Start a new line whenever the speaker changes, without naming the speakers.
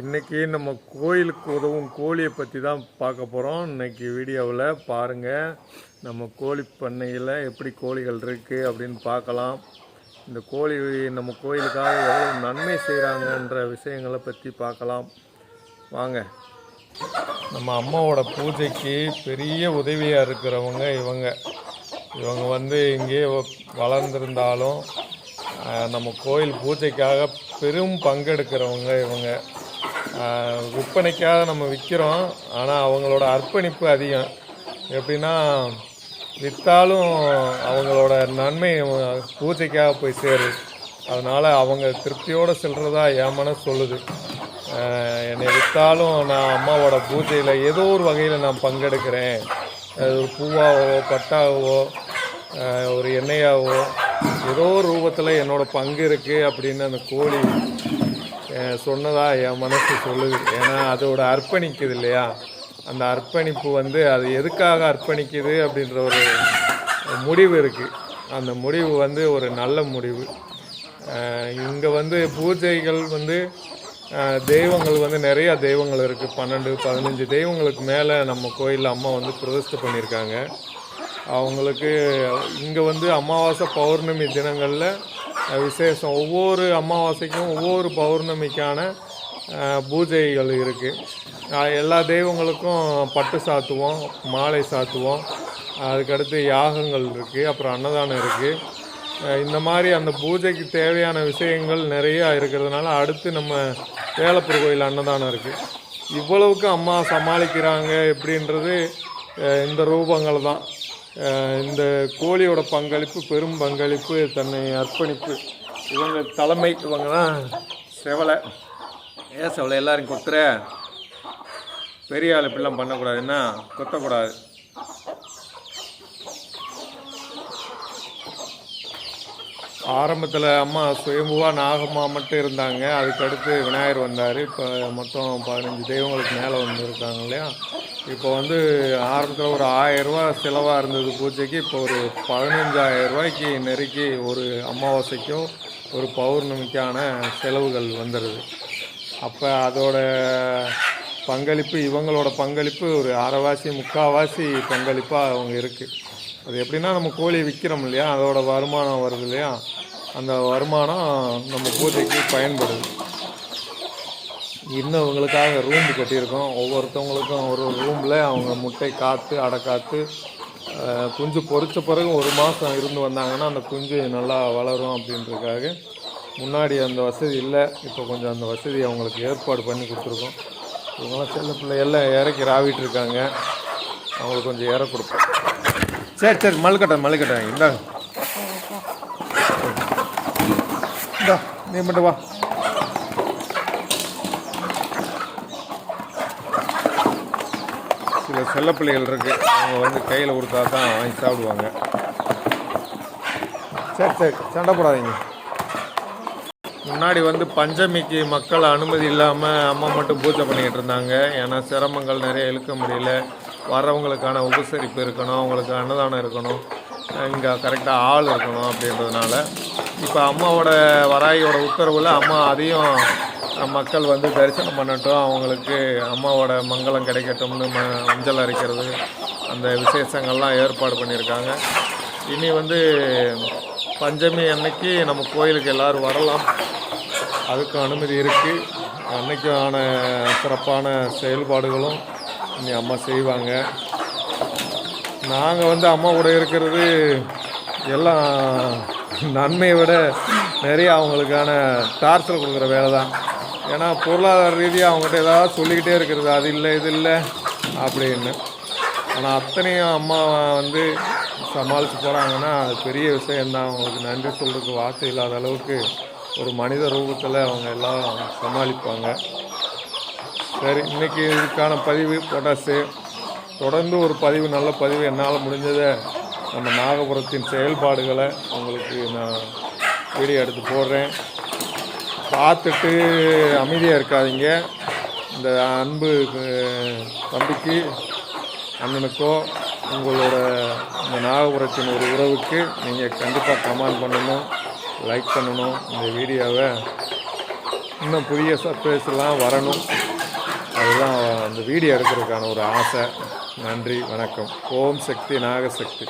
இன்றைக்கி நம்ம கோயிலுக்கு உதவும் கோழியை பற்றி தான் பார்க்க போகிறோம். இன்றைக்கி வீடியோவில் பாருங்கள், நம்ம கோழி பண்ணையில் எப்படி கோழிகள் இருக்குது அப்படின்னு பார்க்கலாம். இந்த கோழி நம்ம கோயிலுக்காக எவ்வளோ நன்மை செய்கிறாங்கன்ற விஷயங்களை பற்றி பார்க்கலாம். வாங்க. நம்ம அம்மாவோட பூஜைக்கு பெரிய உதவியாக இருக்கிறவங்க இவங்க வந்து இங்கே வளர்ந்துருந்தாலும் நம்ம கோயில் பூஜைக்காக பெரும் பங்கெடுக்கிறவங்க இவங்க. விற்பனைக்காக நம்ம விற்கிறோம், ஆனால் அவங்களோட அர்ப்பணிப்பு அதிகம். எப்படின்னா விற்றாலும் அவங்களோட நன்மை பூஜைக்காக போய் சேரு. அதனால் அவங்க திருப்தியோடு செல்றதா என் மனசு சொல்லுது. என்னை விற்றாலும் நான் அம்மாவோட பூஜையில் ஏதோ ஒரு வகையில் நான் பங்கெடுக்கிறேன். ஒரு பூவாவோ பட்டாவோ ஒரு எண்ணெயாவோ ஏதோ ஒரு ரூபத்தில் என்னோடய பங்கு இருக்குது அப்படின்னு அந்த கோழி சொன்னதா என் மனசு சொல்லுது. ஏன்னா அதோட அர்ப்பணிக்குது இல்லையா, அந்த அர்ப்பணிப்பு வந்து அது எதுக்காக அர்ப்பணிக்குது அப்படின்ற ஒரு முடிவு இருக்குது. அந்த முடிவு வந்து ஒரு நல்ல முடிவு. இங்கே வந்து பூஜைகள் வந்து தெய்வங்கள் வந்து நிறையா தெய்வங்கள் இருக்குது. 12-15 தெய்வங்களுக்கு மேலே நம்ம கோயிலில் அம்மா வந்து பிரதிஷ்டை பண்ணியிருக்காங்க. அவங்களுக்கு இங்கே வந்து அமாவாசை பௌர்ணமி தினங்களில் விசேஷம். ஒவ்வொரு அமாவாசைக்கும் ஒவ்வொரு பௌர்ணமிக்கான பூஜைகள் இருக்குது. எல்லா தெய்வங்களுக்கும் பட்டு சாத்துவோம், மாலை சாத்துவோம். அதுக்கடுத்து யாகங்கள் இருக்குது, அப்புறம் அன்னதானம் இருக்குது. இந்த மாதிரி அந்த பூஜைக்கு தேவையான விஷயங்கள் நிறையா இருக்கிறதுனால அடுத்து நம்ம வேலப்பூர் கோயில் அன்னதானம் இருக்குது. இவ்வளவுக்கு அம்மா சமாளிக்கிறாங்க எப்படின்றது இந்த ரூபங்கள் தான். இந்த கோழியோட பங்களிப்பு பெரும் பங்களிப்பு, தன்னை அர்ப்பணிப்பு. இவங்க தலைமை, இவங்க தான் செவலை. ஏன் செவலை எல்லாரும் கொத்துற? பெரிய ஆள் இப்படிலாம் பண்ணக்கூடாது, என்ன கொத்தக்கூடாது. ஆரம்பத்தில் அம்மா சுயம்புவாக நாகம்மா மட்டும் இருந்தாங்க. அதுக்கடுத்து விநாயகர் வந்தார். இப்போ மொத்தம் 15 தெய்வங்களுக்கு மேலே வந்துருக்காங்க இல்லையா. இப்போ வந்து ஆரம்பத்தில் ஒரு 1000 ரூபா செலவாக இருந்தது பூஜைக்கு. இப்போ ஒரு 15,000 ரூபாய்க்கு நெருக்கி ஒரு அமாவாசைக்கும் ஒரு பௌர்ணமிக்கான செலவுகள் வந்துடுது. அப்போ அதோட பங்களிப்பு, இவங்களோட பங்களிப்பு ஒரு அரைவாசி முக்கால்வாசி பங்களிப்பாக அவங்க இருக்குது. அது எப்படின்னா நம்ம கோழி விற்கிறோம் இல்லையா, அதோட வருமானம் வருது இல்லையா, அந்த வருமானம் நம்ம பூஜைக்கு பயன்படுது. இன்னும் இவங்களுக்காக ரூம் கட்டியிருக்கோம். ஒவ்வொருத்தவங்களுக்கும் ஒரு ரூமில் அவங்க முட்டை காத்து அடை காத்து குஞ்சு பொறிச்ச பிறகு 1 மாதம் இருந்து வந்தாங்கன்னா அந்த குஞ்சு நல்லா வளரும் அப்படின்றதுக்காக முன்னாடி அந்த வசதி இல்லை. இப்போ கொஞ்சம் அந்த வசதி அவங்களுக்கு ஏற்பாடு பண்ணி கொடுத்துருக்கோம். இவங்களாம் செல்ல பிள்ளையெல்லாம் இறக்கி ராவிட்டு இருக்காங்க. அவங்களுக்கு கொஞ்சம் இற கொடுப்போம். சரி மல்லுக்கட்டேன் இந்தாங்க. இந்தா நீ மட்டும் வா. சில செல்லப்பிள்ளைகள் இருக்குது, அவங்க வந்து கையில் கொடுத்தா தான் வாங்கி சாப்பிடுவாங்க. சரி சண்டை போடாதீங்க. முன்னாடி வந்து பஞ்சமிக்கு மக்கள் அனுமதி இல்லாமல் அம்மா மட்டும் பூஜை பண்ணிக்கிட்டு இருந்தாங்க. ஏன்னா சிரமங்கள் நிறைய இழுக்க முடியல. வர்றவங்களுக்கான உபசரிப்பு இருக்கணும், அவங்களுக்கு அன்னதானம் இருக்கணும், இங்கே கரெக்டாக ஆள் இருக்கணும் அப்படின்றதுனால இப்போ அம்மாவோட வராயோட உத்தரவில் அம்மா அதையும் மக்கள் வந்து தரிசனம் பண்ணட்டும், அவங்களுக்கு அம்மாவோட மங்களம் கிடைக்கட்டும்னு மஞ்சள் அரைக்கிறது அந்த விசேஷங்கள்லாம் ஏற்பாடு பண்ணியிருக்காங்க. இனி வந்து பஞ்சமி அன்னைக்கு நம்ம கோயிலுக்கு எல்லோரும் வரலாம், அதுக்கு அனுமதி இருக்குது. அன்னைக்கான சிறப்பான செயல்பாடுகளும் இனி அம்மா செய்வாங்க. நாங்கள் வந்து அம்மா கூட இருக்கிறது எல்லாம் நன்மையை விட நிறைய அவங்களுக்கான டார்ச்சர் கொடுக்குற வேலை தான். ஏன்னா பொருளாதார ரீதியாக அவங்ககிட்ட ஏதாவது சொல்லிக்கிட்டே இருக்கிறது, அது இல்லை இது இல்லை அப்படின்னு. ஆனால் அத்தனையும் அம்மா வந்து சமாளித்து போகிறாங்கன்னா அது பெரிய விஷயந்தான். அவங்களுக்கு நன்றி சொல்கிறதுக்கு வார்த்தை இல்லாத அளவுக்கு ஒரு மனித ரூபத்தில் அவங்க எல்லாம் சமாளிப்பாங்க. சரி, இன்றைக்கி இதுக்கான பதிவு போட்டாச்சு. தொடர்ந்து ஒரு பதிவு, நல்ல பதிவு என்னால் முடிஞ்சதை நம்ம நாகபுரத்தின் செயல்பாடுகளை உங்களுக்கு நான் வீடியோ எடுத்து போடுறேன். பார்த்துட்டு அமைதியாக இருக்காதீங்க. இந்த அன்பு தம்பிக்கு அண்ணனுக்கோ உங்களோட இந்த நாகபுரத்தின் ஒரு உறவுக்கு நீங்கள் கண்டிப்பாக கமெண்ட் பண்ணணும், லைக் பண்ணணும். இந்த வீடியோவை இன்னும் புதிய சர்ப்ரைஸ்லாம் வரணும். அதுதான் அந்த வீடியோ எடுக்கிறதுக்கான ஒரு ஆசை. நன்றி, வணக்கம். ஓம் சக்தி, நாகசக்தி.